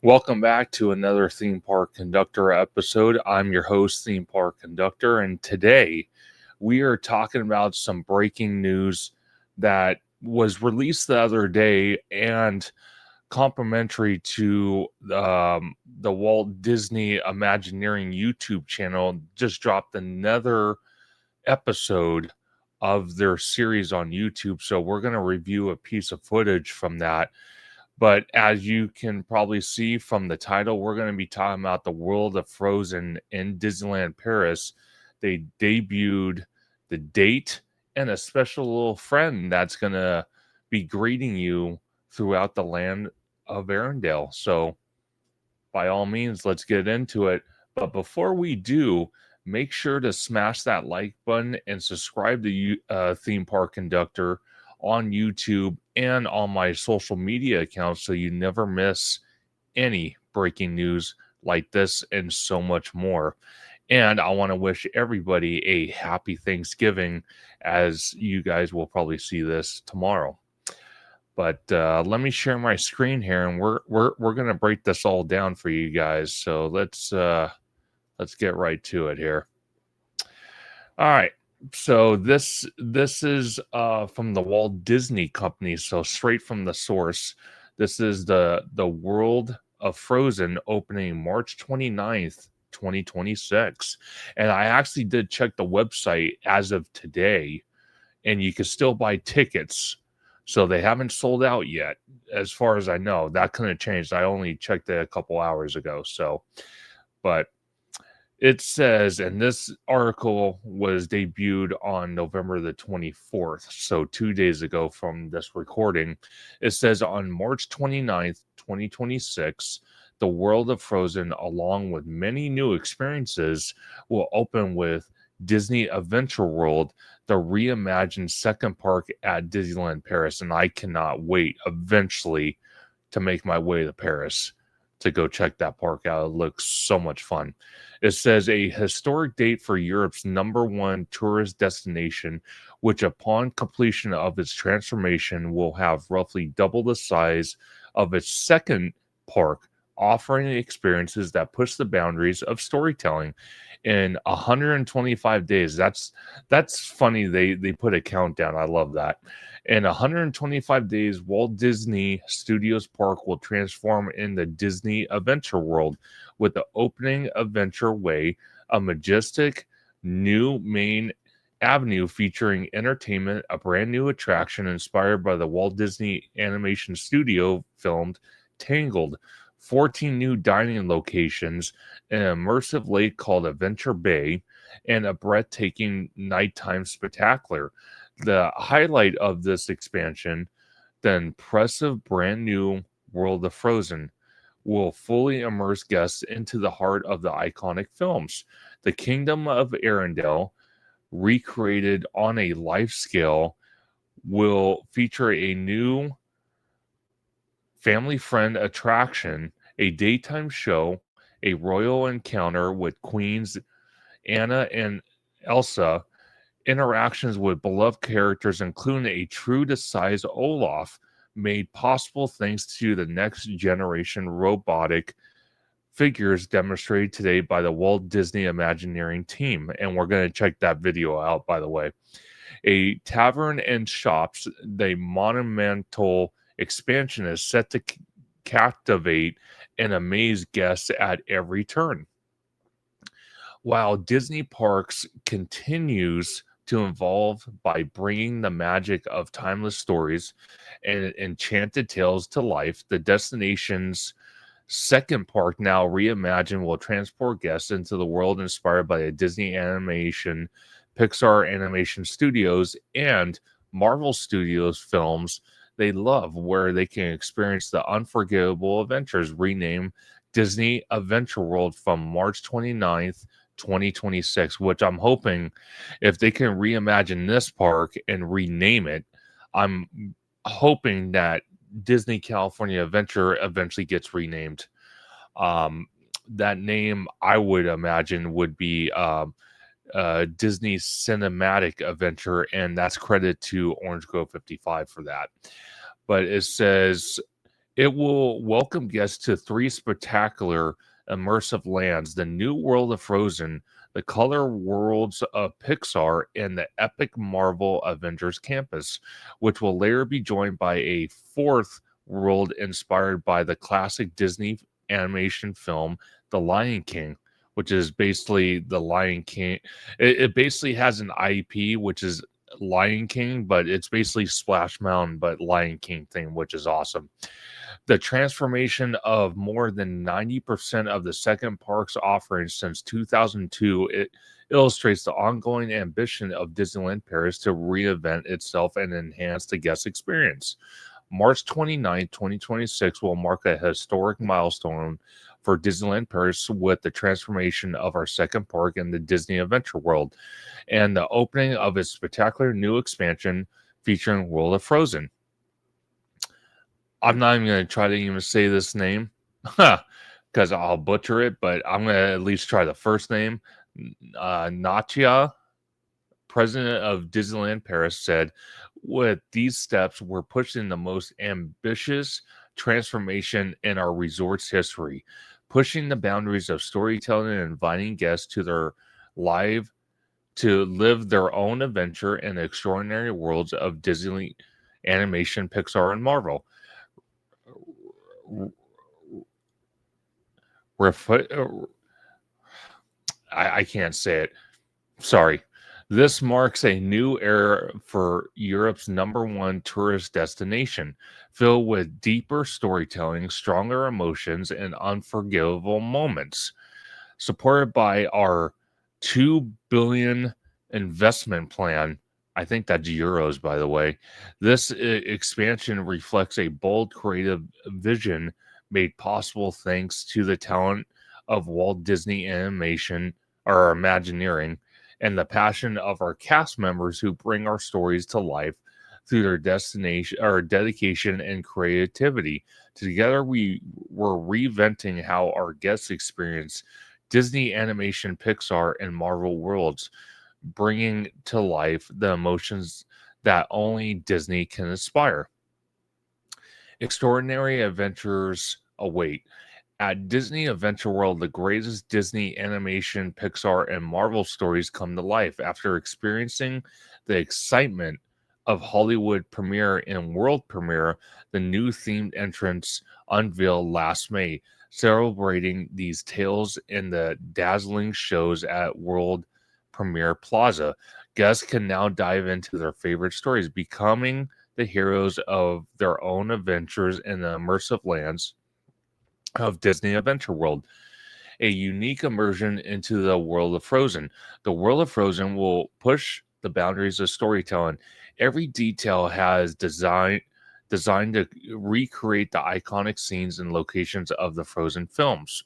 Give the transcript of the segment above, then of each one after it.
Welcome back to another Theme Park Conductor episode. I'm your host, Theme Park Conductor, and today we are talking about some breaking news that was released the other day and complimentary to the Walt Disney Imagineering YouTube channel. Just dropped another episode of their series on YouTube. So we're going to review a piece of footage from that, but as you can probably see from the title, we're going to be talking about the world of Frozen in Disneyland Paris. They debuted the date and a special little friend that's going to be greeting you throughout the land of Arendelle. So, by all means, let's get into it. But before we do, make sure to smash that like button and subscribe to Theme Park Conductor on YouTube and on my social media accounts so you never miss any breaking news like this and so much more. And I want to wish everybody a happy Thanksgiving, as you guys will probably see this tomorrow. But let me share my screen here, and we're gonna break this all down for you guys. So let's get right to it here. All right. So this is from the Walt Disney Company, so straight from the source. This is the World of Frozen opening March 29th, 2026. And I actually did check the website as of today, and you can still buy tickets. So they haven't sold out yet, as far as I know. That could have changed. I only checked it a couple hours ago. So, but it says, and this article was debuted on November the 24th, so 2 days ago from this recording. It says on March 29th, 2026, the world of Frozen, along with many new experiences, will open with Disney Adventure World, the reimagined second park at Disneyland Paris. And I cannot wait eventually to make my way to Paris to go check that park out. It looks so much fun. It says a historic date for Europe's #1 tourist destination, which upon completion of its transformation will have roughly double the size of its second park, offering experiences that push the boundaries of storytelling in 125 days. That's funny. They put a countdown. I love that. In 125 days, Walt Disney Studios Park will transform in the Disney Adventure World with the opening Adventure Way, a majestic new main avenue featuring entertainment, a brand new attraction inspired by the Walt Disney Animation Studio filmed Tangled, 14 new dining locations, an immersive lake called Adventure Bay, and a breathtaking nighttime spectacular. The highlight of this expansion, the impressive brand new World of Frozen, will fully immerse guests into the heart of the iconic films. The Kingdom of Arendelle, recreated on a life scale, will feature a new family friend attraction, a daytime show, a royal encounter with Queens Anna and Elsa, interactions with beloved characters, including a true to size Olaf, made possible thanks to the next generation robotic figures demonstrated today by the Walt Disney Imagineering team. And we're going to check that video out, by the way. A tavern and shops, the monumental expansion is set to captivate and amaze guests at every turn. While Disney Parks continues to evolve by bringing the magic of timeless stories and enchanted tales to life, the destination's second park, now reimagined, will transport guests into the world inspired by the Disney Animation, Pixar Animation Studios, and Marvel Studios films they love, where they can experience the unforgettable adventures. Renamed Disney Adventure World from March 29th, 2026, which I'm hoping, if they can reimagine this park and rename it, I'm hoping that Disney California Adventure eventually gets renamed. That name, I would imagine, would be Disney Cinematic Adventure, and that's credit to Orange Grove 55 for that. But it says It will welcome guests to three spectacular immersive lands: the new world of Frozen, the color worlds of Pixar, and the epic Marvel Avengers campus, which will later be joined by a fourth world inspired by the classic Disney animation film, The Lion King, which is basically The Lion King. It basically has an IP, which is Lion King, but it's basically Splash Mountain, but Lion King thing, which is awesome. The transformation of more than 90% of the second park's offerings since 2002 illustrates the ongoing ambition of Disneyland Paris to reinvent itself and enhance the guest experience. March 29, 2026 will mark a historic milestone for Disneyland Paris with the transformation of our second park in the Disney Adventure World and the opening of its spectacular new expansion featuring World of Frozen. I'm not even going to try to even say this name because I'll butcher it, but I'm going to at least try the first name. Natia, president of Disneyland Paris, said, with these steps, we're pushing the most ambitious transformation in our resort's history, pushing the boundaries of storytelling and inviting guests to their live to live their own adventure in the extraordinary worlds of Disney animation, Pixar, and Marvel. I can't say it. Sorry. This marks a new era for Europe's number one tourist destination, filled with deeper storytelling, stronger emotions, and unforgivable moments. Supported by our 2 billion investment plan. I think that's euros, by the way. This expansion reflects a bold creative vision made possible thanks to the talent of Walt Disney Animation or Imagineering and the passion of our cast members who bring our stories to life through their destination or dedication and creativity. Together, we were reinventing how our guests experience Disney animation, Pixar, and Marvel worlds, bringing to life the emotions that only Disney can inspire. Extraordinary adventures await. At Disney Adventure World, the greatest Disney animation, Pixar, and Marvel stories come to life after experiencing the excitement of Hollywood premiere and world premiere. The new themed entrance unveiled last May, celebrating these tales in the dazzling shows at World Premiere Plaza. Guests can now dive into their favorite stories, becoming the heroes of their own adventures in the immersive lands of Disney Adventure World, a unique immersion into the world of Frozen. The world of Frozen will push the boundaries of storytelling. Every detail has designed to recreate the iconic scenes and locations of the Frozen films.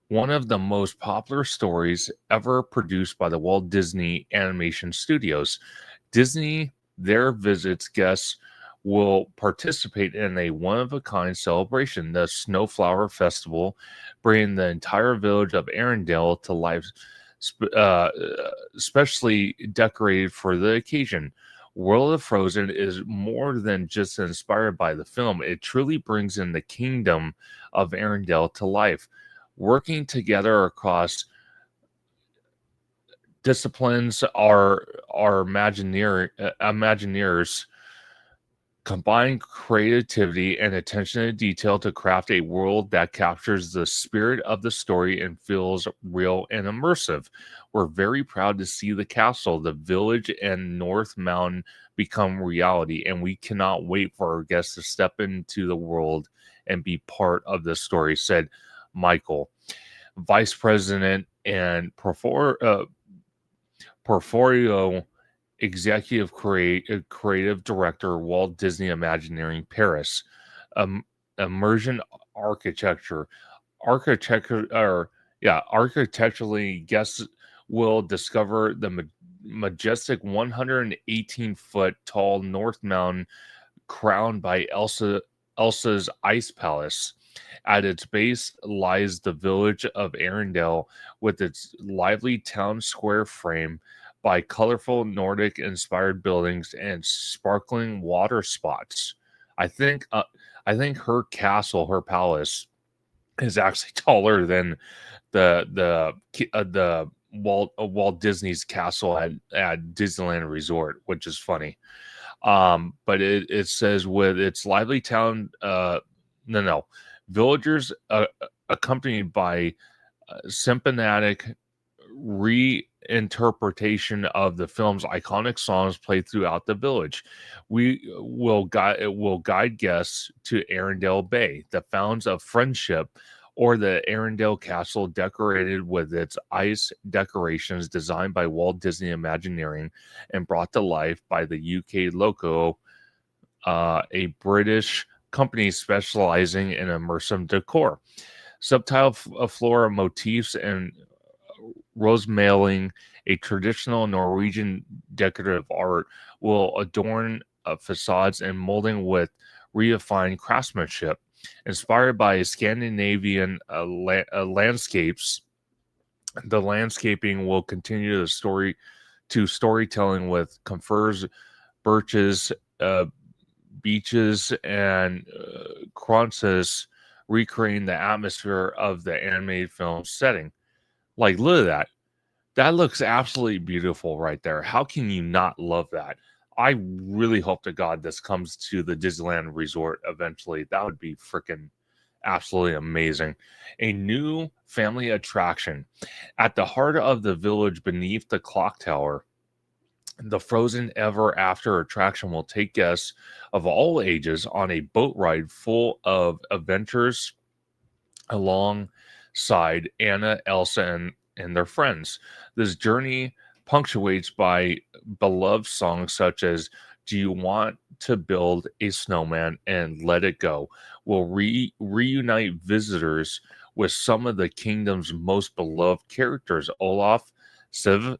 One of the most popular stories ever produced by the Walt Disney Animation Studios. Disney there visits guests will participate in a one-of-a-kind celebration, the Snowflower Festival, bringing the entire village of Arendelle to life, specially decorated for the occasion. World of Frozen is more than just inspired by the film. It truly brings in the kingdom of Arendelle to life. Working together across disciplines are Imagineers combine creativity and attention to detail to craft a world that captures the spirit of the story and feels real and immersive. We're very proud to see the castle, the village, and North Mountain become reality, and we cannot wait for our guests to step into the world and be part of the story, said Michael, Vice President and Portfolio Executive Creative Director, Walt Disney Imagineering Paris. Um, Immersion architecture, architecturally, guests will discover the majestic 118-foot tall North Mountain, crowned by Elsa's Ice Palace. At its base lies the village of Arendelle with its lively town square frame by colorful Nordic inspired buildings and sparkling water spots. I think I think her castle, her palace, is actually taller than the Walt Disney's castle at Disneyland Resort, which is funny. But it says with its lively town, no, villagers accompanied by symphonic reinterpretation of the film's iconic songs played throughout the village. It will guide guests to Arendelle Bay, the fountains of friendship, or the Arendelle Castle, decorated with its ice decorations designed by Walt Disney Imagineering and brought to life by the UK Loco, a British company specializing in immersive decor. Subtile flora motifs and rosemailing, a traditional Norwegian decorative art, will adorn facades and molding with refined craftsmanship. Inspired by Scandinavian landscapes, the landscaping will continue storytelling with confers, birches, uh, beaches, and crunches, recreating the atmosphere of the animated film setting. Like, look at that. That looks absolutely beautiful right there. How can you not love that? I really hope to God this comes to the Disneyland Resort eventually. That would be freaking absolutely amazing. A new family attraction at the heart of the village beneath the clock tower. The Frozen Ever After attraction will take guests of all ages on a boat ride full of adventures alongside Anna, Elsa, and their friends. This journey punctuates by beloved songs such as Do You Want to Build a Snowman and Let It Go will reunite visitors with some of the kingdom's most beloved characters, Olaf, Seven,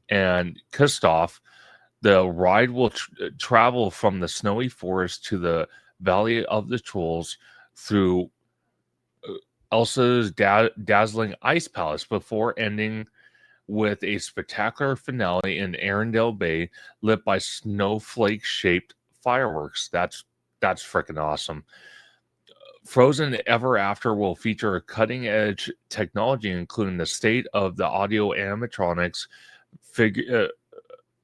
and Kristoff. The ride will travel from the snowy forest to the Valley of the Trolls through Elsa's dazzling ice palace before ending with a spectacular finale in Arendelle Bay lit by snowflake-shaped fireworks. That's freaking awesome. Frozen Ever After will feature cutting-edge technology, including the state of the audio animatronics, figure,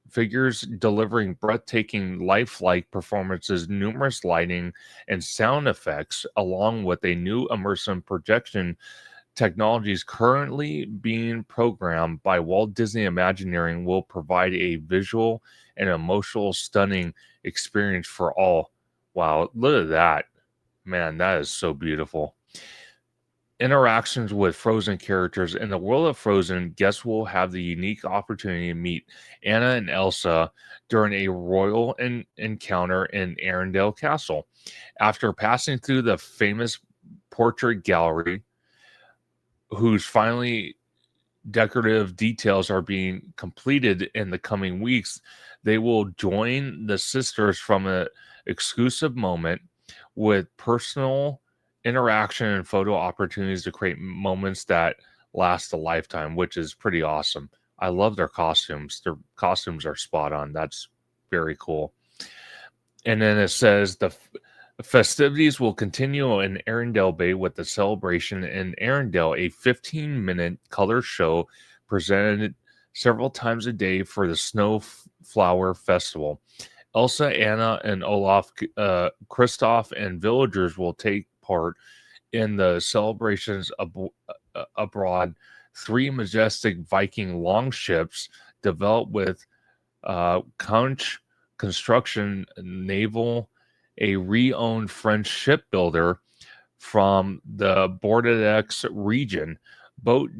figures delivering breathtaking lifelike performances, numerous lighting and sound effects, along with a new immersive projection technologies currently being programmed by Walt Disney Imagineering will provide a visual and emotional stunning experience for all. Wow, look at that. Man, that is so beautiful. Interactions with Frozen characters. In the world of Frozen, guests will have the unique opportunity to meet Anna and Elsa during a royal encounter in Arendelle Castle. After passing through the famous portrait gallery, whose finally decorative details are being completed in the coming weeks, they will join the sisters from an exclusive moment with personal interaction and photo opportunities to create moments that last a lifetime, which is pretty awesome. I love their costumes. Their costumes are spot on. That's very cool. And then it says the festivities will continue in Arendelle Bay with the celebration in Arendelle, a 15-minute color show presented several times a day for the Snowflower Festival. Elsa, Anna, and Olaf, Kristoff, and villagers will take part in the celebrations abroad. Three majestic Viking longships developed with Conch Construction Naval, a re-owned French shipbuilder from the Bordeaux region. Boat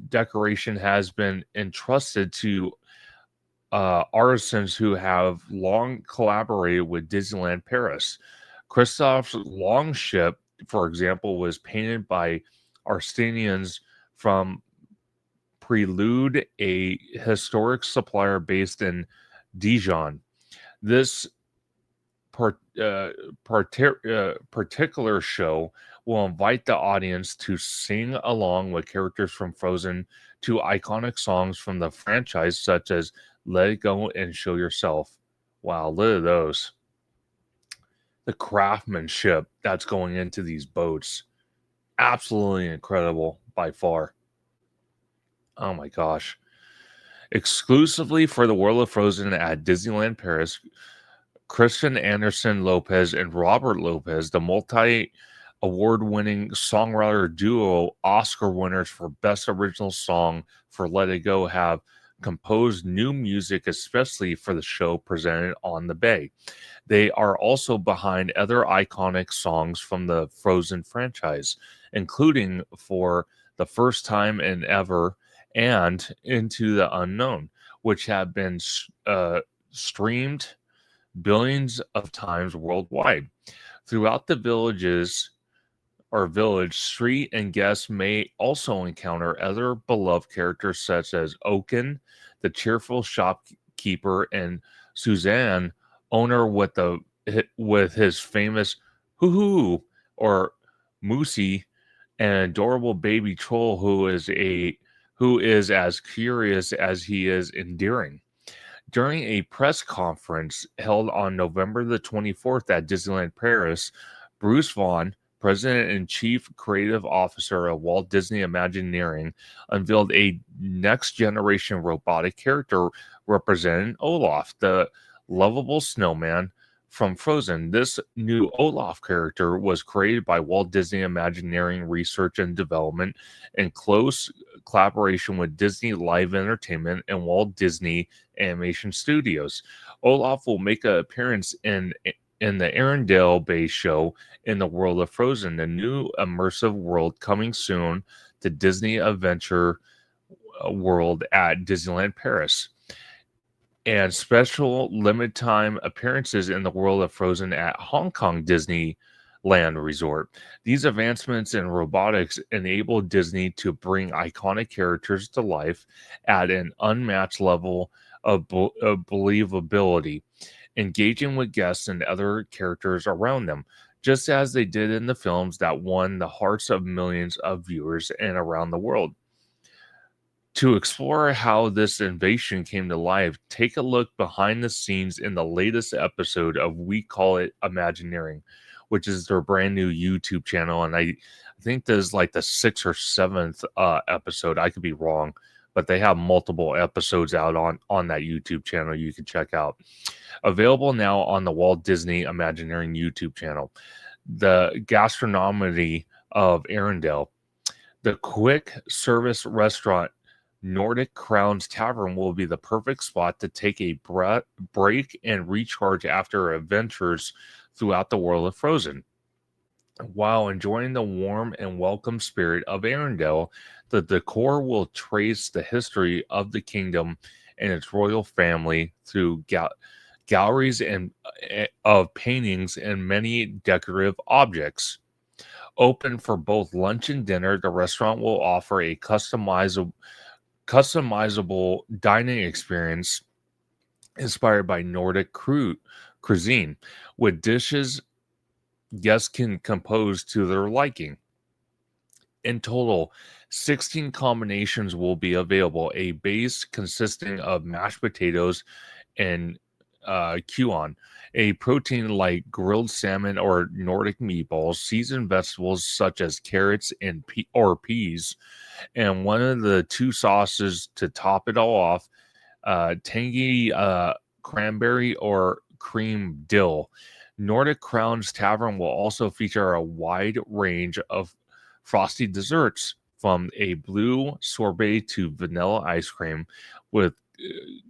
decoration has been entrusted to artisans who have long collaborated with Disneyland Paris. Christoph's longship, for example, was painted by Arstinians from Prelude, a historic supplier based in Dijon. This part, particular show will invite the audience to sing along with characters from Frozen to iconic songs from the franchise, such as Let It Go and Show Yourself. Wow, look at those. the craftsmanship that's going into these boats. Absolutely incredible by far. Oh my gosh. Exclusively for the World of Frozen at Disneyland Paris, Christian Anderson Lopez and Robert Lopez, the multi award winning songwriter duo, Oscar winners for Best Original Song for Let It Go, have composed new music especially for the show presented on the Bay. They are also behind other iconic songs from the Frozen franchise, including For the First Time in Ever and Into the Unknown, which have been streamed billions of times worldwide. Throughout the village, street and guests may also encounter other beloved characters such as Oaken, the cheerful shopkeeper, and Suzanne, owner with his famous hoo hoo or Moosey, an adorable baby troll who is as curious as he is endearing. During a press conference held on November the 24th at Disneyland Paris, Bruce Vaughan, President and Chief Creative Officer of Walt Disney Imagineering, unveiled a next generation robotic character representing Olaf, the lovable snowman from Frozen. This new Olaf character was created by Walt Disney Imagineering Research and Development in close collaboration with Disney Live Entertainment and Walt Disney Animation Studios. Olaf will make an appearance in the Arendelle Bay show in the World of Frozen, a new immersive world coming soon to Disney Adventure World at Disneyland Paris, and special limited time appearances in the World of Frozen at Hong Kong Disneyland Resort. These advancements in robotics enable Disney to bring iconic characters to life at an unmatched level of believability, engaging with guests and other characters around them, just as they did in the films that won the hearts of millions of viewers and around the world. To explore how this innovation came to life, take a look behind the scenes in the latest episode of We Call It Imagineering, which is their brand new YouTube channel. And I think this is like the sixth or seventh episode. I could be wrong, but they have multiple episodes out on that YouTube channel you can check out. Available now on the Walt Disney Imagineering YouTube channel. The gastronomy of Arendelle. The quick service restaurant Nordic Crowns Tavern will be the perfect spot to take a break and recharge after adventures throughout the world of Frozen. While enjoying the warm and welcome spirit of Arendelle, the decor will trace the history of the kingdom and its royal family through galleries of paintings and many decorative objects. Open for both lunch and dinner, the restaurant will offer a customizable dining experience inspired by Nordic cuisine, with dishes guests can compose to their liking. In total, 16 combinations will be available, a base consisting of mashed potatoes and quinoa, a protein like grilled salmon or Nordic meatballs, seasoned vegetables such as carrots and peas, and one of the two sauces to top it all off, tangy cranberry or cream dill. Nordic Crown's Tavern will also feature a wide range of frosty desserts, from a blue sorbet to vanilla ice cream with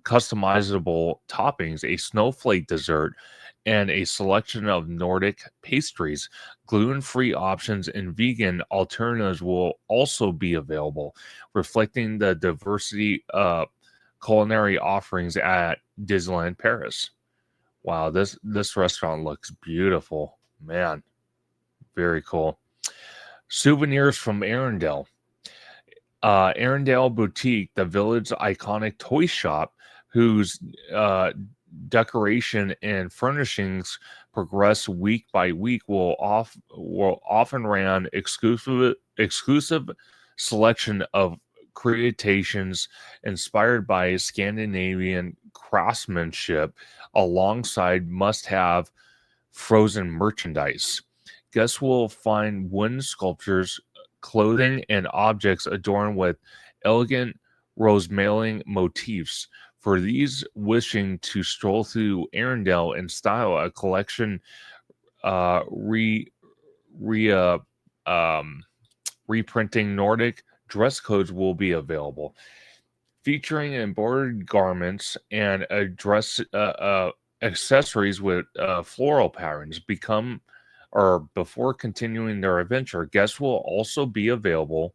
customizable toppings, a snowflake dessert, and a selection of Nordic pastries. Gluten-free options and vegan alternatives will also be available, reflecting the diversity of culinary offerings at Disneyland Paris. Wow, this restaurant looks beautiful. Man, very cool. Souvenirs from Arendelle. Arendelle Boutique, the village's iconic toy shop, whose decoration and furnishings progress week by week, will often ran exclusive selection of creations inspired by Scandinavian craftsmanship, alongside must-have Frozen merchandise. Guests will find wooden sculptures, clothing, and objects adorned with elegant rose-mailing motifs. For these wishing to stroll through Arendelle and style a collection uh, re, re um, reprinting Nordic dress codes will be available, featuring embroidered garments and accessories with floral patterns. Before continuing their adventure, guests will also be available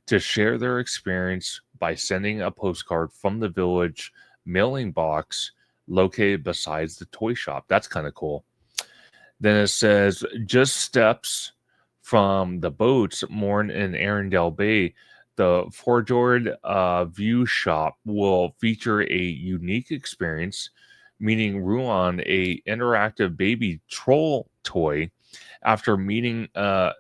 to share their experience by sending a postcard from the village mailing box located besides the toy shop. That's kind of cool. Then it says just steps from the boats moored in Arendelle Bay, the Forjord View Shop will feature a unique experience, meeting Ruan, a interactive baby troll toy. After meeting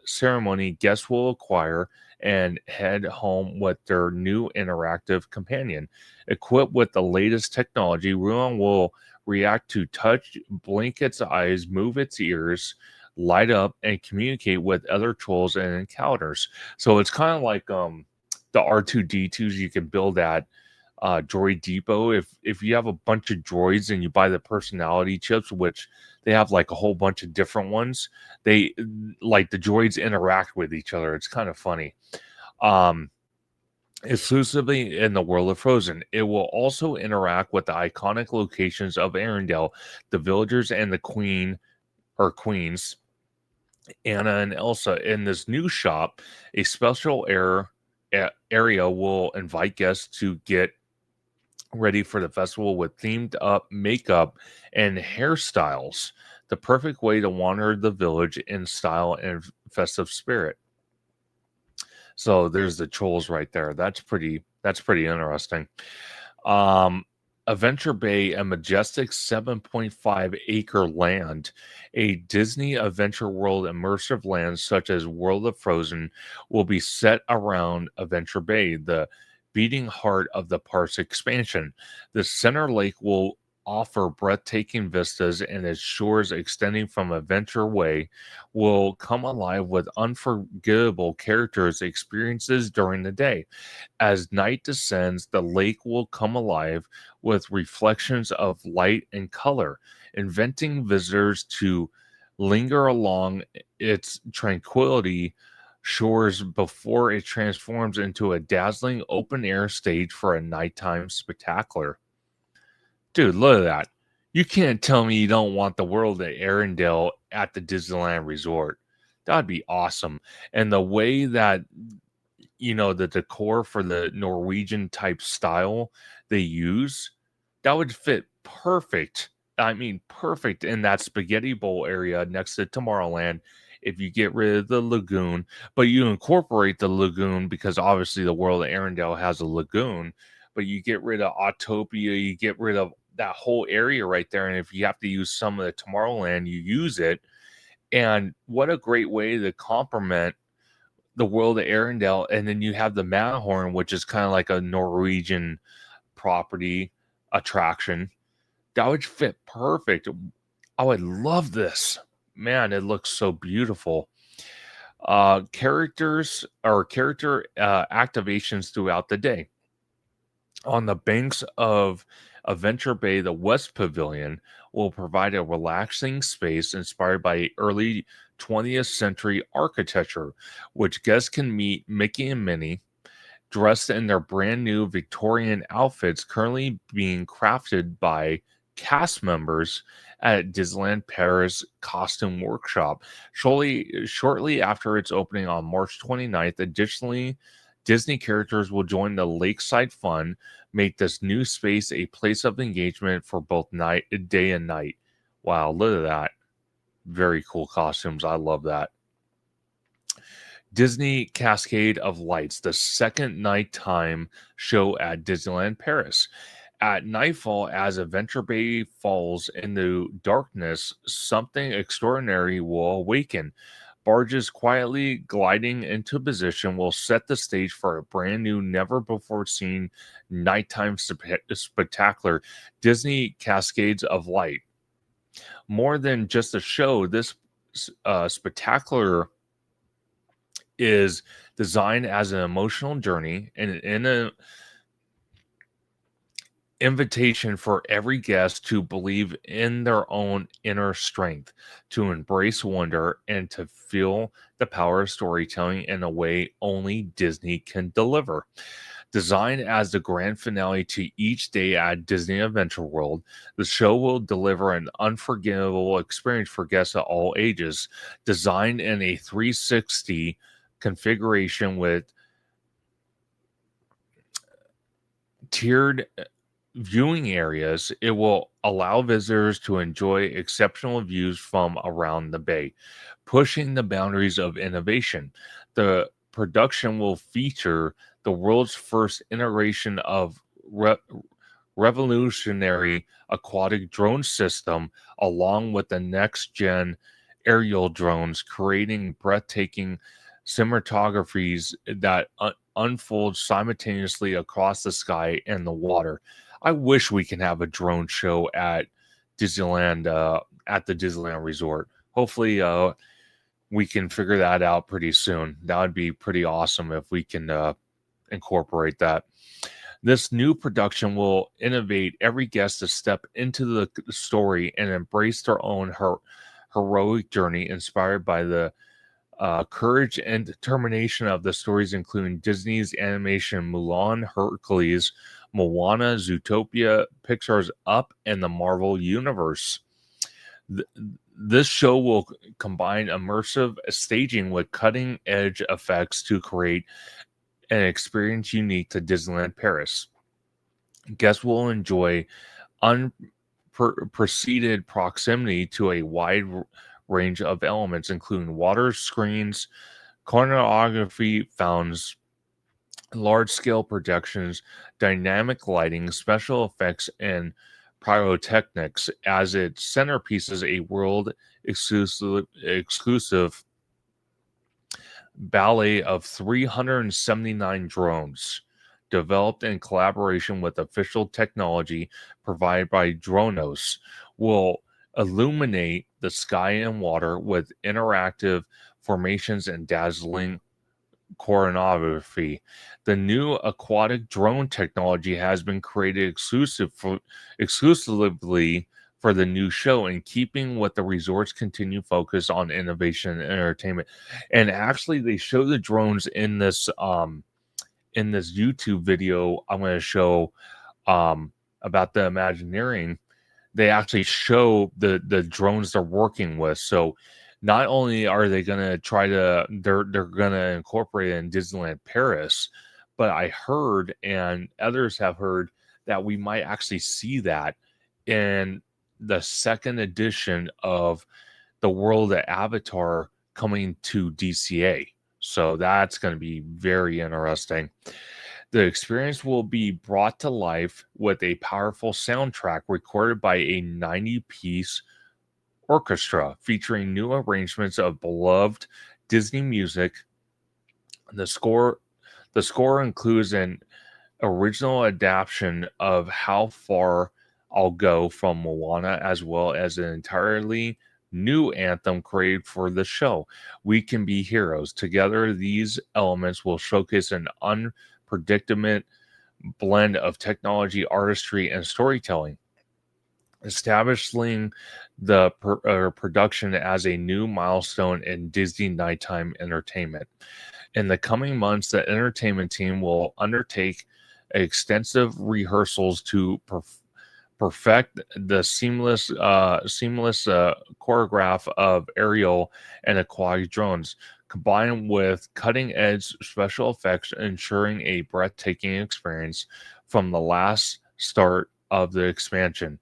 ceremony, guests will acquire and head home with their new interactive companion. Equipped with the latest technology, Ruan will react to touch, blink its eyes, move its ears, light up, and communicate with other trolls and encounters. So it's kind of like the R2D2s you can build at Droid Depot. If you have a bunch of droids and you buy the personality chips, which they have like a whole bunch of different ones, they like the droids interact with each other. It's kind of funny. Um, Exclusively in the world of Frozen. It will also interact with the iconic locations of Arendelle, the villagers, and the queens, Anna and Elsa. In this new shop, a special area will invite guests to get ready for the festival with themed up makeup and hairstyles. The perfect way to wander the village in style and festive spirit. So there's the trolls right there. That's pretty interesting. Um, Adventure Bay, a majestic 7.5-acre land, a Disney Adventure World immersive land such as World of Frozen, will be set around Adventure Bay, the beating heart of the park's expansion. The center lake will offer breathtaking vistas, and its shores extending from Adventure Way will come alive with unforgettable characters experiences during the day. As night descends, the lake will come alive with reflections of light and color, inviting visitors to linger along its tranquility shores before it transforms into a dazzling open air stage for a nighttime spectacular. Dude, look at that. You can't tell me you don't want the world at Arendelle at the Disneyland Resort. That'd be awesome. And the way that the decor for the Norwegian type style they use, that would fit perfect. I mean, perfect in that spaghetti bowl area next to Tomorrowland. If you get rid of the lagoon, but you incorporate the lagoon because obviously the world of Arendelle has a lagoon, but you get rid of Autopia, you get rid of that whole area right there. And if you have to use some of the Tomorrowland, you use it. And what a great way to complement the world of Arendelle, and then you have the Matterhorn, which is kind of like a Norwegian property attraction. That would fit perfect. I would love this. Man, it looks so beautiful. Character activations throughout the day. On the banks of Adventure Bay, the West Pavilion will provide a relaxing space inspired by early 20th century architecture, which guests can meet Mickey and Minnie dressed in their brand new Victorian outfits currently being crafted by cast members at Disneyland Paris Costume Workshop. Shortly after its opening on March 29th, additionally, Disney characters will join the Lakeside Fun, make this new space a place of engagement for both day and night. Wow, look at that. Very cool costumes. I love that. Disney Cascade of Lights, the second nighttime show at Disneyland Paris. At nightfall, as Adventure Bay falls into darkness, something extraordinary will awaken. Barges quietly gliding into position will set the stage for a brand new, never before seen nighttime spectacular, Disney Cascades of Light. More than just a show, this spectacular is designed as an emotional journey and an invitation for every guest to believe in their own inner strength, to embrace wonder, and to feel the power of storytelling in a way only Disney can deliver. Designed as the grand finale to each day at Disney Adventure World, the show will deliver an unforgettable experience for guests of all ages. Designed in a 360 configuration with tiered viewing areas, it will allow visitors to enjoy exceptional views from around the bay, pushing the boundaries of innovation. The production will feature the world's first integration of revolutionary aquatic drone system along with the next gen aerial drones, creating breathtaking cinematographies that unfold simultaneously across the sky and the water. I wish we can have a drone show at Disneyland, at the Disneyland Resort. Hopefully, we can figure that out pretty soon. That would be pretty awesome if we can incorporate that. This new production will innovate every guest to step into the story and embrace their own heroic journey, inspired by the courage and determination of the stories, including Disney's animation Mulan, Hercules, Moana, Zootopia, Pixar's Up, and the Marvel Universe. Th- this show will combine immersive staging with cutting edge effects to create an experience unique to Disneyland Paris. Guests will enjoy unpreceded proximity to a wide range of elements, including water screens, choreography fountains, large scale projections, dynamic lighting, special effects, and pyrotechnics. As its centerpiece is a world exclusive ballet of 379 drones developed in collaboration with official technology provided by Dronos will illuminate the sky and water with interactive formations and dazzling choreography. The new aquatic drone technology has been created exclusively for the new show, in keeping with the resort's continued focus on innovation and entertainment. And actually, they show the drones in this YouTube video I'm going to show about the Imagineering. They actually show the drones they're working with. So not only are they going to they're going to incorporate it in Disneyland Paris, but I heard and others have heard that we might actually see that in the second edition of the World of Avatar coming to DCA. So that's going to be very interesting. The experience will be brought to life with a powerful soundtrack recorded by a 90-piece orchestra featuring new arrangements of beloved Disney music. The score the score includes an original adaptation of How Far I'll Go from Moana, as well as an entirely new anthem created for the show, We Can Be Heroes. Together, these elements will showcase an unpredictable blend of technology, artistry, and storytelling, establishing the production as a new milestone in Disney nighttime entertainment. In the coming months, the entertainment team will undertake extensive rehearsals to perfect the seamless choreograph of aerial and aquatic drones, combined with cutting-edge special effects, ensuring a breathtaking experience from the last start of the expansion.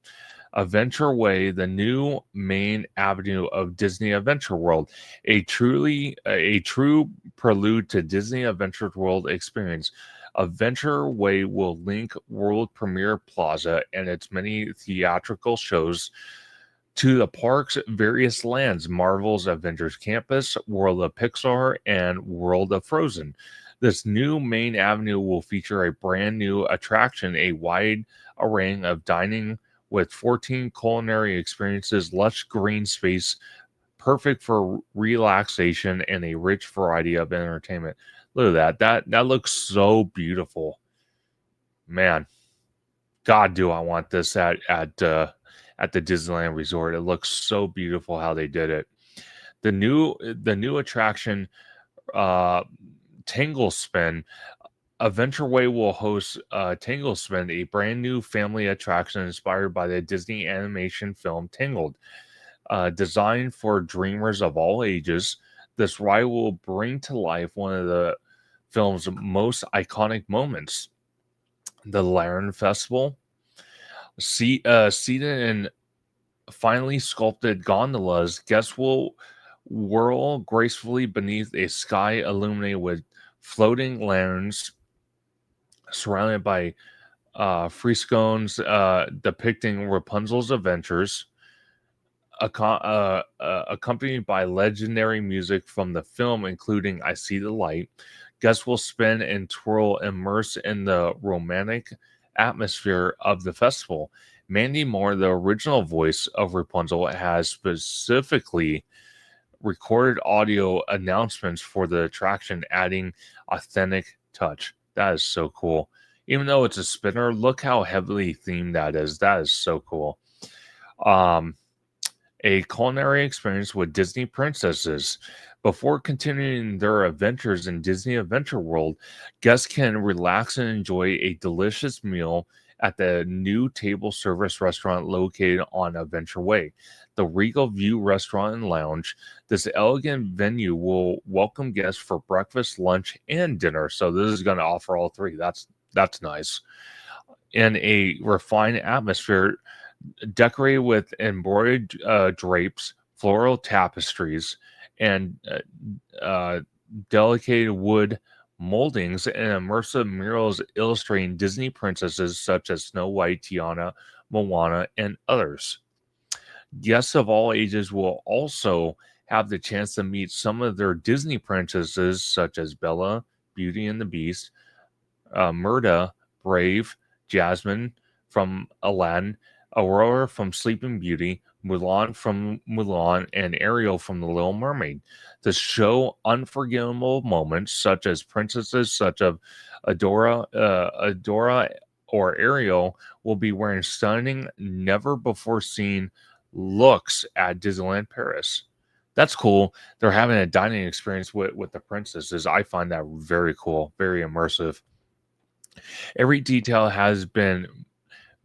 Adventure Way, the new main avenue of Disney Adventure World, a true prelude to Disney Adventure World experience. Adventure Way will link World Premiere Plaza and its many theatrical shows to the park's various lands: Marvel's Avengers Campus, World of Pixar, and World of Frozen. This new main avenue will feature a brand new attraction, a wide array of dining with 14 culinary experiences, lush green space, perfect for relaxation, and a rich variety of entertainment. Look at that. That looks so beautiful. Man, God, do I want this at the Disneyland Resort. It looks so beautiful how they did it. The new attraction, uh, Tangle Spin. Adventure Way will host Tangle Spin, a brand new family attraction inspired by the Disney animation film Tangled. Designed for dreamers of all ages, this ride will bring to life one of the film's most iconic moments, the Lantern Festival. Seated in finely sculpted gondolas, guests will whirl gracefully beneath a sky illuminated with floating lanterns surrounded by frescoes depicting Rapunzel's adventures, accompanied by legendary music from the film, including I See the Light. Guests will spin and twirl, immersed in the romantic atmosphere of the festival. Mandy Moore, the original voice of Rapunzel, has specifically recorded audio announcements for the attraction, adding authentic touch. That is so cool. Even though it's a spinner, look how heavily themed that is. That is so cool. Um, a culinary experience with Disney princesses. Before continuing their adventures in Disney Adventure World, guests can relax and enjoy a delicious meal at the new table service restaurant located on Adventure Way. The Regal View Restaurant and Lounge. This elegant venue will welcome guests for breakfast, lunch, and dinner. So this is going to offer all three. That's nice. In a refined atmosphere, decorated with embroidered drapes, floral tapestries, and delicate wood moldings and immersive murals illustrating Disney princesses such as Snow White, Tiana, Moana, and others. Guests of all ages will also have the chance to meet some of their Disney princesses such as Bella, Beauty and the Beast, Murda, Brave, Jasmine from Aladdin, Aurora from Sleeping Beauty, Mulan from Mulan, and Ariel from The Little Mermaid. To show unforgettable moments such as princesses such as Adora or Ariel will be wearing stunning, never before seen looks at Disneyland Paris. That's cool. They're having a dining experience with the princesses. I find that very cool, very immersive. Every detail has been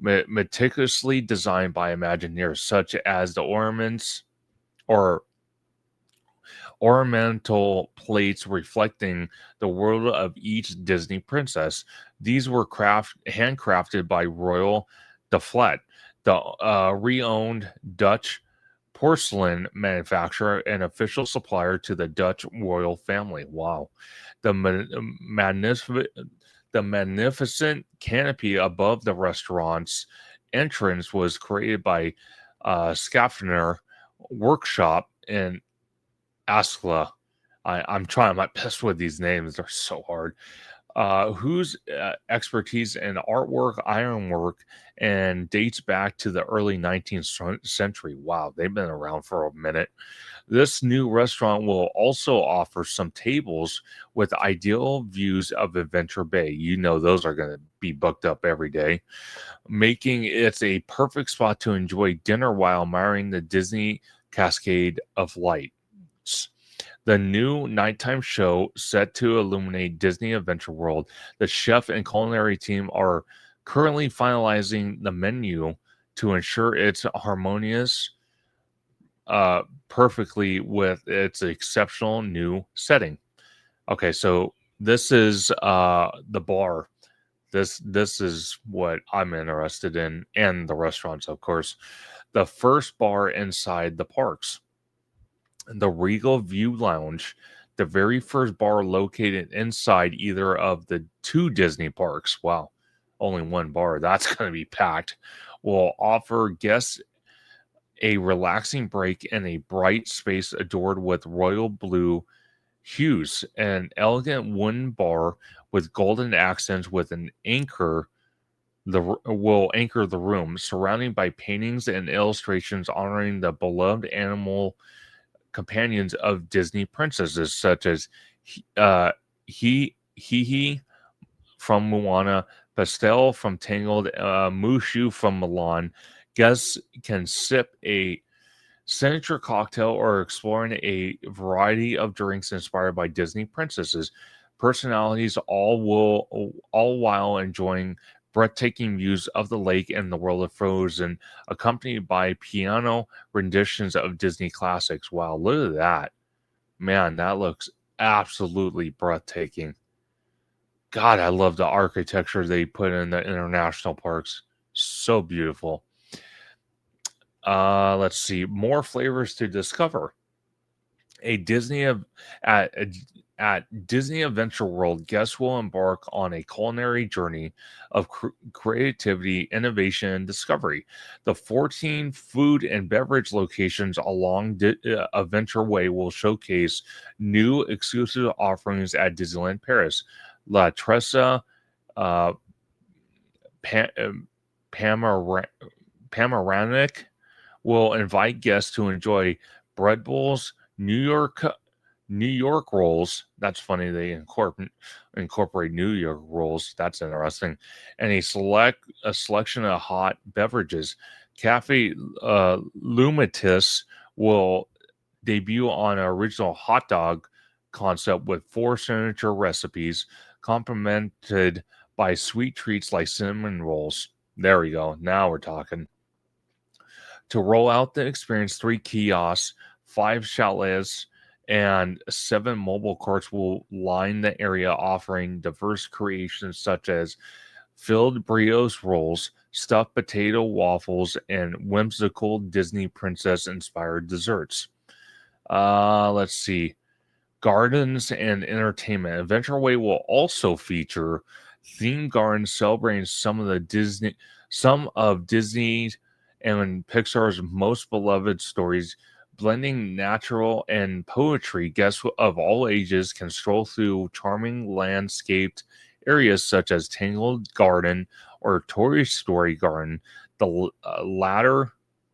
meticulously designed by Imagineers, such as the ornaments or ornamental plates reflecting the world of each Disney princess. These were handcrafted by Royal de Flet, the re-owned Dutch porcelain manufacturer and official supplier to the Dutch royal family. Wow. The magnificent the magnificent canopy above the restaurant's entrance was created by Schaffner Workshop in Askla. I'm trying my best with these names; they're so hard. Whose expertise in artwork, ironwork, and dates back to the early 19th century. Wow, they've been around for a minute. This new restaurant will also offer some tables with ideal views of Adventure Bay. You know, those are going to be booked up every day, making it a perfect spot to enjoy dinner while admiring the Disney Cascade of Lights. The new nighttime show set to illuminate Disney Adventure World. The chef and culinary team are currently finalizing the menu to ensure it's harmonious perfectly with its exceptional new setting. Okay, so this is the bar. This is what I'm interested in, and the restaurants, of course. The first bar inside the parks, the Regal View Lounge, the very first bar located inside either of the two Disney parks. Wow, only one bar. That's going to be packed. Will offer guests a relaxing break in a bright space adored with royal blue hues. An elegant wooden bar with golden accents with an anchor will anchor the room, surrounding by paintings and illustrations honoring the beloved animal companions of Disney princesses, such as He from Moana, Pastel from Tangled, Mushu from Milan. Guests can sip a signature cocktail or exploring a variety of drinks inspired by Disney princesses. Personalities all while enjoying breathtaking views of the lake and the world of Frozen, accompanied by piano renditions of Disney classics. Wow, look at that. Man, that looks absolutely breathtaking. God, I love the architecture they put in the international parks. So beautiful. Let's see. More flavors to discover. A Disney of at at Disney Adventure World, guests will embark on a culinary journey of creativity, innovation, and discovery. The 14 food and beverage locations along Adventure Way will showcase new exclusive offerings at Disneyland Paris. La Tressa, uh, pa- um, Pamara- Panoramic will invite guests to enjoy bread bowls, New York rolls. That's funny. They incorporate New York rolls. That's interesting. And a selection of hot beverages. Cafe Lumitis will debut on an original hot dog concept with 4 signature recipes, complemented by sweet treats like cinnamon rolls. There we go. Now we're talking. To roll out the experience, 3 kiosks, 5 chalets, and 7 mobile carts will line the area, offering diverse creations such as filled brioche rolls, stuffed potato waffles, and whimsical Disney princess inspired desserts. Let's see. Gardens and entertainment. Adventure Way will also feature theme gardens celebrating some of Disney's and Pixar's most beloved stories, blending natural and poetry. Guests of all ages can stroll through charming landscaped areas such as Tangled Garden or Toy Story Garden. The latter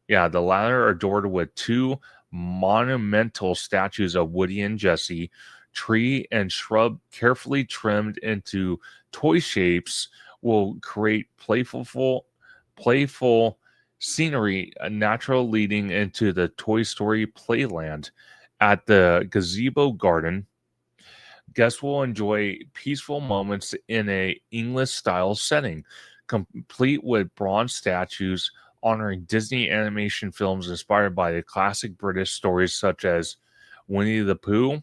adored with 2 monumental statues of Woody and Jesse, tree and shrub carefully trimmed into toy shapes will create playful scenery, natural leading into the Toy Story playland. At the gazebo garden, guests will enjoy peaceful moments in a English style setting, complete with bronze statues honoring Disney animation films inspired by the classic British stories such as Winnie the Pooh,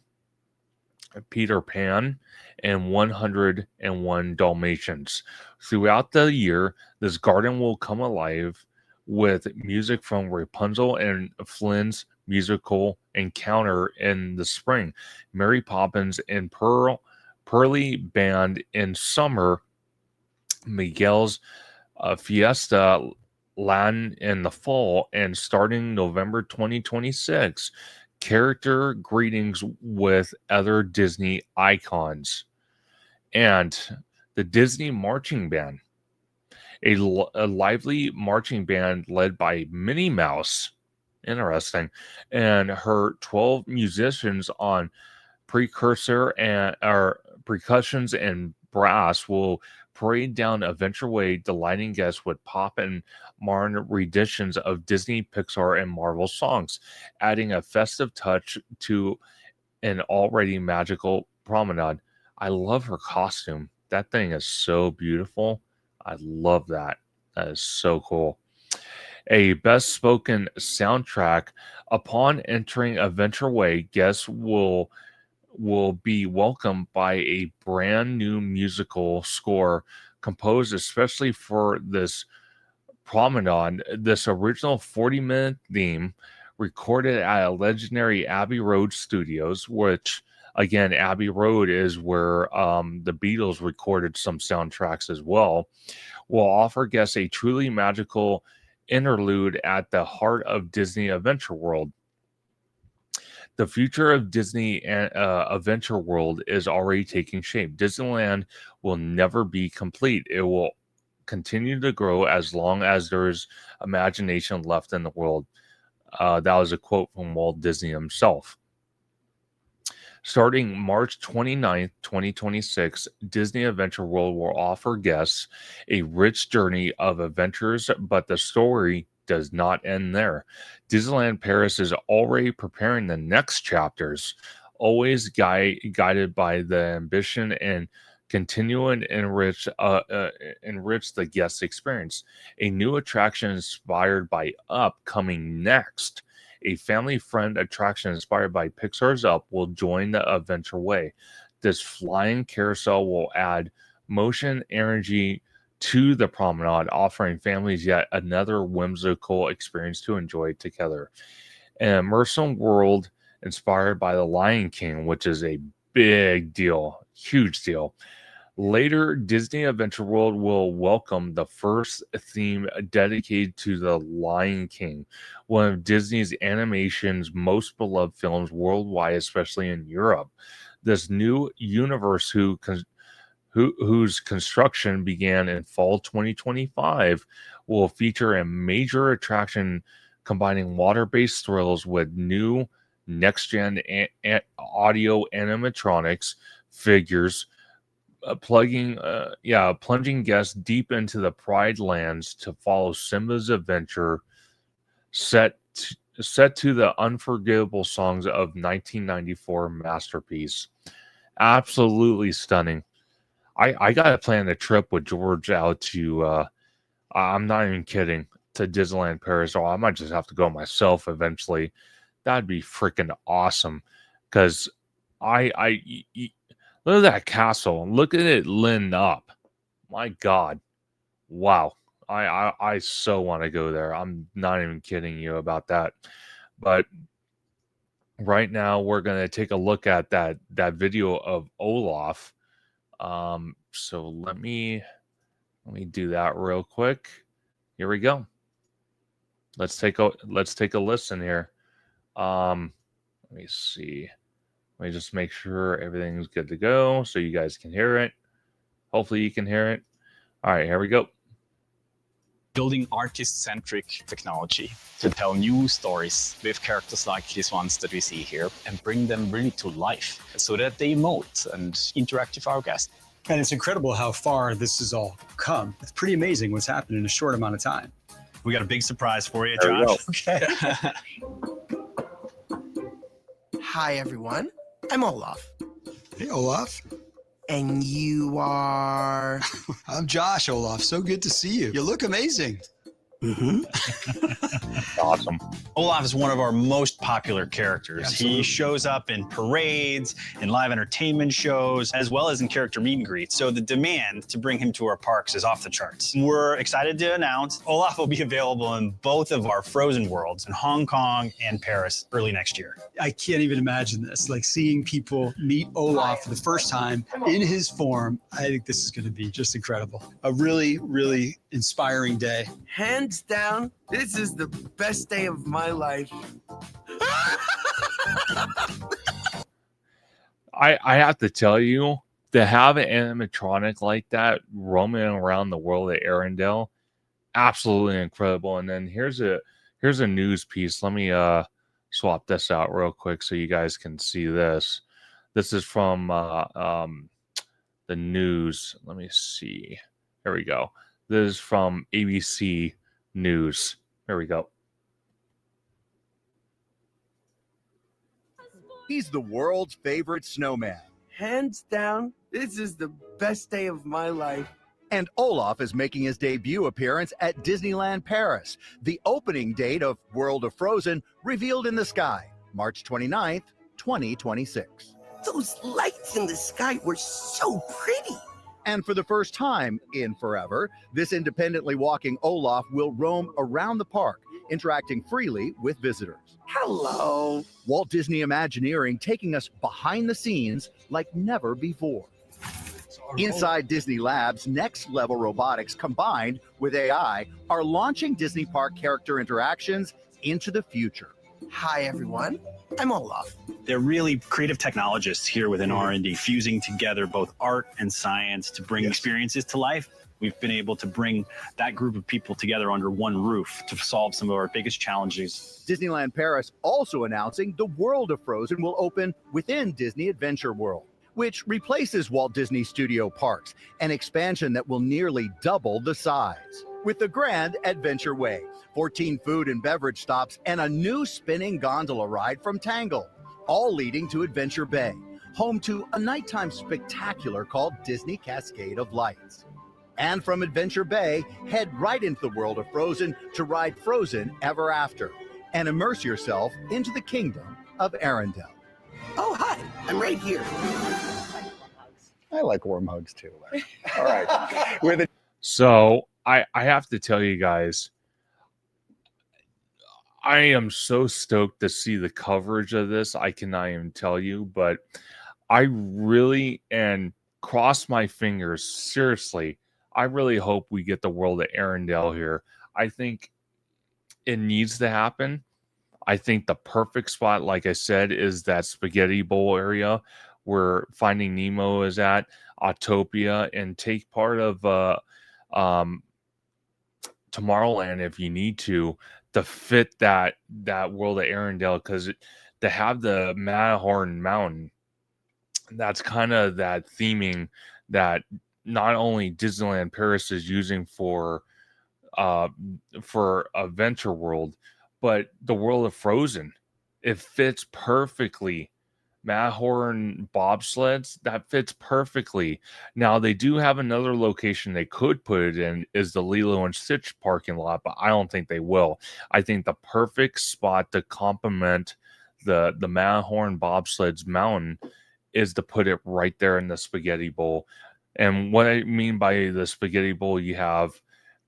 Peter Pan, and 101 Dalmatians. Throughout the year, this garden will come alive with music from Rapunzel and Flynn's musical Encounter in the spring, Mary Poppins and Pearly Band in summer, Miguel's Fiesta Lan in the fall, and starting November 2026, character greetings with other Disney icons. And the Disney Marching Band, a lively marching band led by Minnie Mouse. Interesting. And her 12 musicians on precursor and or percussions and brass will parade down Adventure Way, delighting guests with pop and modern renditions of Disney, Pixar, and Marvel songs, adding a festive touch to an already magical promenade. I love her costume. That thing is so beautiful. I love that. That is so cool. A best spoken soundtrack. Upon entering Adventure Way, guests will be welcomed by a brand new musical score composed especially for this promenade. This original 40-minute theme, recorded at a legendary Abbey Road Studios, which again, Abbey Road is where the Beatles recorded some soundtracks as well, will offer guests a truly magical interlude at the heart of Disney Adventure World. The future of Disney and Adventure World is already taking shape. Disneyland will never be complete. It will continue to grow as long as there's imagination left in the world. That was a quote from Walt Disney himself. Starting March 29th, 2026, Disney Adventure World will offer guests a rich journey of adventures, but the story does not end there. Disneyland Paris is already preparing the next chapters, always guided by the ambition and continuing to enrich the guest experience. A new attraction inspired by Up coming next. A family-friend attraction inspired by Pixar's Up will join the Adventure Way. This flying carousel will add motion energy to the promenade, offering families yet another whimsical experience to enjoy together. An immersive world inspired by The Lion King, which is a big deal, huge deal. Later, Disney Adventure World will welcome the first theme dedicated to The Lion King, one of Disney's animation's most beloved films worldwide, especially in Europe. This new universe, whose construction began in fall 2025, will feature a major attraction combining water-based thrills with new next-gen audio animatronics figures, plunging guests deep into the Pride Lands to follow Simba's adventure, set to the unforgettable songs of 1994 masterpiece. Absolutely stunning. I gotta plan a trip with George out to. I'm not even kidding, to Disneyland Paris, or I might just have to go myself eventually. That'd be freaking awesome, because I look at that castle. Look at it lit up. My God. Wow. I so want to go there. I'm not even kidding you about that. But right now we're going to take a look at that video of Olaf. So let me do that real quick. Here we go. Let's take a listen here. Let me see. Let me just make sure everything's good to go so you guys can hear it. Hopefully you can hear it. All right, here we go. Building artist-centric technology to tell new stories with characters like these ones that we see here and bring them really to life so that they emote and interact with our guests. And it's incredible how far this has all come. It's pretty amazing what's happened in a short amount of time. We got a big surprise for you, There Josh. Okay. Hi, everyone. I'm Olaf. Hey, Olaf. And you are... I'm Josh, Olaf. So good to see you. You look amazing. Awesome. Olaf is one of our most popular characters. Absolutely. He shows up in parades, in live entertainment shows, as well as in character meet and greets. So the demand to bring him to our parks is off the charts. We're excited to announce Olaf will be available in both of our Frozen worlds in Hong Kong and Paris early next year. I can't even imagine this. Like seeing people meet Olaf for the first time in his form. I think this is going to be just incredible. A really, really inspiring day. Hands down, this is the best day of my life. I have to tell you, to have an animatronic like that roaming around the world at Arendelle, absolutely incredible. And then here's a news piece. Let me swap this out real quick so you guys can see this. This is from the news. Let me see. Here we go. This is from ABC News. Here we go. He's the world's favorite snowman. Hands down, this is the best day of my life. And Olaf is making his debut appearance at Disneyland Paris. The opening date of World of Frozen revealed in the sky, March 29th, 2026. Those lights in the sky were so pretty. And for the first time in forever, this independently walking Olaf will roam around the park, interacting freely with visitors. Hello. Walt Disney Imagineering taking us behind the scenes like never before. Inside Disney Labs, next-level robotics combined with AI are launching Disney Park character interactions into the future. Hi, everyone. I'm Olaf. They're really creative technologists here within R&D, fusing together both art and science to bring experiences to life. We've been able to bring that group of people together under one roof to solve some of our biggest challenges. Disneyland Paris also announcing the World of Frozen will open within Disney Adventure World, which replaces Walt Disney Studio Parks, an expansion that will nearly double the size. With the Grand Adventure Way, 14 food and beverage stops, and a new spinning gondola ride from Tangle, all leading to Adventure Bay, home to a nighttime spectacular called Disney Cascade of Lights. And from Adventure Bay, head right into the World of Frozen to ride Frozen Ever After and immerse yourself into the kingdom of Arendelle. Oh, hi. I'm right here. I like warm hugs too, Larry. All right. So I have to tell you guys, I am so stoked to see the coverage of this. I cannot even tell you, but I really, and cross my fingers, seriously, I really hope we get the world of Arendelle here. I think it needs to happen. I think the perfect spot, like I said, is that Spaghetti Bowl area where Finding Nemo is at, Autopia, and take part of Tomorrowland if you need to fit that world of Arendelle, because to have the Matterhorn Mountain, that's kind of that theming that not only Disneyland Paris is using for Adventure World, but the world of Frozen. It fits perfectly. Matterhorn bobsleds, that fits perfectly. Now they do have another location they could put it in, is the Lilo and Stitch parking lot, but I don't think they will. I think the perfect spot to complement the Matterhorn bobsleds mountain is to put it right there in the Spaghetti Bowl. And what I mean by the Spaghetti Bowl, you have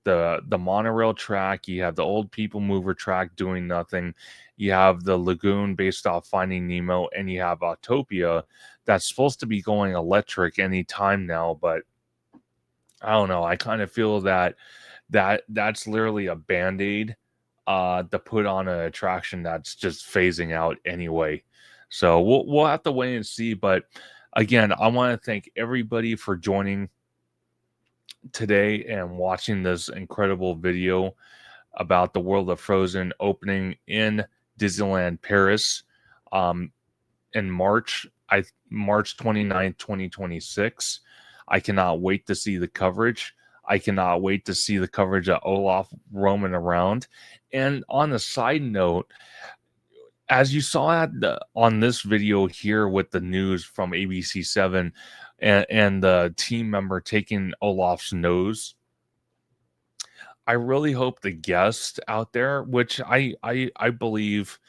the monorail track, you have the old people mover track doing nothing, you have the lagoon based off Finding Nemo, and you have Autopia that's supposed to be going electric any time now. But I don't know, I kind of feel that's literally a band-aid to put on an attraction that's just phasing out anyway. So we'll have to wait and see. But again, I want to thank everybody for joining today and watching this incredible video about the world of Frozen opening in Disneyland Paris in March 29th, 2026. I cannot wait to see the coverage. I cannot wait to see the coverage of Olaf roaming around. And on a side note, as you saw on this video here with the news from ABC7 and the team member taking Olaf's nose, I really hope the guests out there, which I believe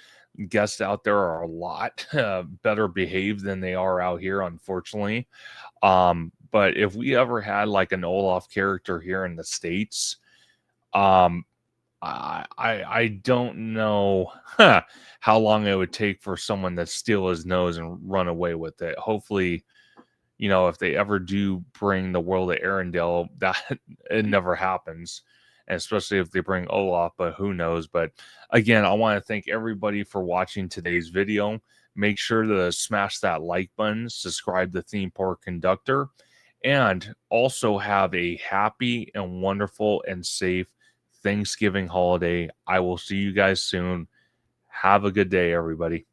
guests out there are a lot better behaved than they are out here, unfortunately. But if we ever had like an Olaf character here in the States, I don't know how long it would take for someone to steal his nose and run away with it. Hopefully, if they ever do bring the world of Arendelle, that it never happens. And especially if they bring Olaf, but who knows. But again, I want to thank everybody for watching today's video. Make sure to smash that like button, subscribe to Theme Park Conductor, and also have a happy and wonderful and safe Thanksgiving holiday. I will see you guys soon. Have a good day, everybody.